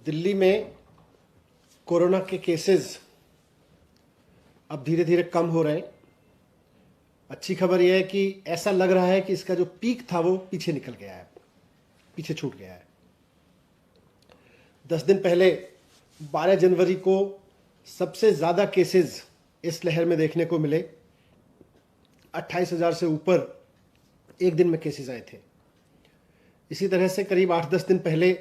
दिल्ली में कोरोना के केसेस अब धीरे धीरे कम हो रहे हैं। अच्छी खबर यह है कि ऐसा लग रहा है कि इसका जो पीक था वो पीछे निकल गया है, पीछे छूट गया है। 10 दिन पहले 12 जनवरी को सबसे ज़्यादा केसेस इस लहर में देखने को मिले। 28,000 से ऊपर एक दिन में केसेस आए थे। इसी तरह से करीब 8-10 दिन पहले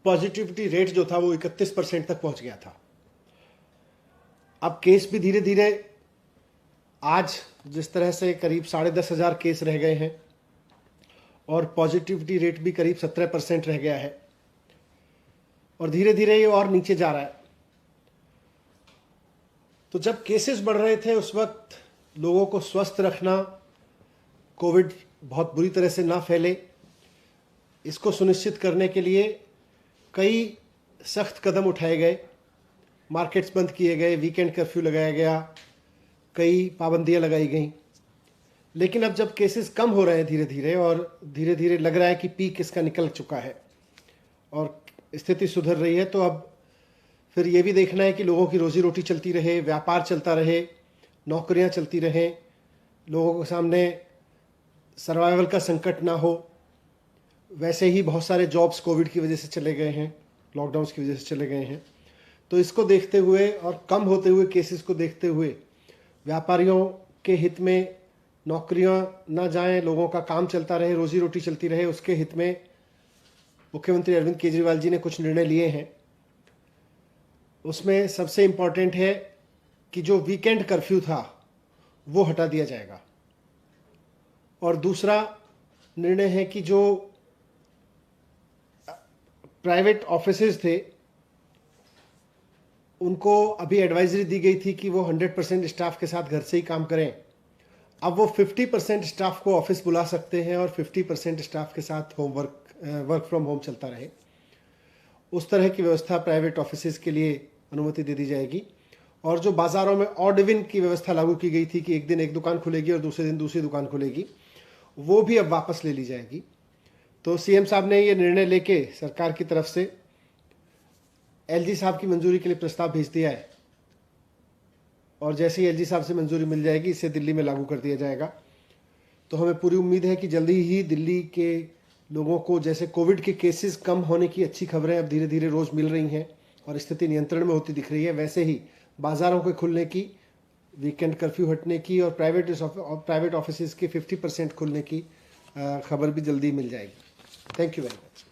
पॉजिटिविटी रेट जो था वो 31% तक पहुंच गया था। अब केस भी धीरे धीरे आज जिस तरह से करीब 10,500 केस रह गए हैं और पॉजिटिविटी रेट भी करीब 17% रह गया है और धीरे धीरे ये और नीचे जा रहा है। तो जब केसेस बढ़ रहे थे उस वक्त लोगों को स्वस्थ रखना, कोविड बहुत बुरी तरह से ना फैले, इसको सुनिश्चित करने के लिए कई सख्त कदम उठाए गए। मार्केट्स बंद किए गए, वीकेंड कर्फ्यू लगाया गया, कई पाबंदियां लगाई गई। लेकिन अब जब केसेस कम हो रहे हैं धीरे धीरे और धीरे धीरे लग रहा है कि पीक इसका निकल चुका है और स्थिति सुधर रही है, तो अब फिर ये भी देखना है कि लोगों की रोजी रोटी चलती रहे, व्यापार चलता रहे, नौकरियां चलती रहें, लोगों के सामने सर्वाइवल का संकट ना हो। वैसे ही बहुत सारे जॉब्स कोविड की वजह से चले गए हैं, लॉकडाउन की वजह से चले गए हैं। तो इसको देखते हुए और कम होते हुए केसेस को देखते हुए व्यापारियों के हित में नौकरियां ना जाएं, लोगों का काम चलता रहे, रोजी रोटी चलती रहे, उसके हित में मुख्यमंत्री अरविंद केजरीवाल जी ने कुछ निर्णय लिए हैं। उसमें सबसे इम्पॉर्टेंट है कि जो वीकेंड कर्फ्यू था वो हटा दिया जाएगा और दूसरा निर्णय है कि जो प्राइवेट ऑफिसेज थे उनको अभी एडवाइजरी दी गई थी कि वो 100% स्टाफ के साथ घर से ही काम करें। अब वो 50% स्टाफ को ऑफिस बुला सकते हैं और 50% स्टाफ के साथ वर्क फ्रॉम होम चलता रहे। उस तरह की व्यवस्था प्राइवेट ऑफिसेज के लिए अनुमति दे दी जाएगी। और जो बाज़ारों में ऑड इवन की व्यवस्था लागू की गई थी कि एक दिन एक दुकान खुलेगी और दूसरे दिन दूसरी दुकान खुलेगी, वो भी अब वापस ले ली जाएगी। तो सीएम साहब ने ये निर्णय लेके सरकार की तरफ से एलजी साहब की मंजूरी के लिए प्रस्ताव भेज दिया है और जैसे ही एलजी साहब से मंजूरी मिल जाएगी इसे दिल्ली में लागू कर दिया जाएगा। तो हमें पूरी उम्मीद है कि जल्दी ही दिल्ली के लोगों को, जैसे कोविड के केसेस कम होने की अच्छी खबरें अब धीरे धीरे रोज़ मिल रही हैं और स्थिति नियंत्रण में होती दिख रही है, वैसे ही बाज़ारों के खुलने की, वीकेंड कर्फ्यू हटने की और प्राइवेट ऑफिसेज के 50% खुलने की खबर भी जल्दी मिल जाएगी। Thank you very much.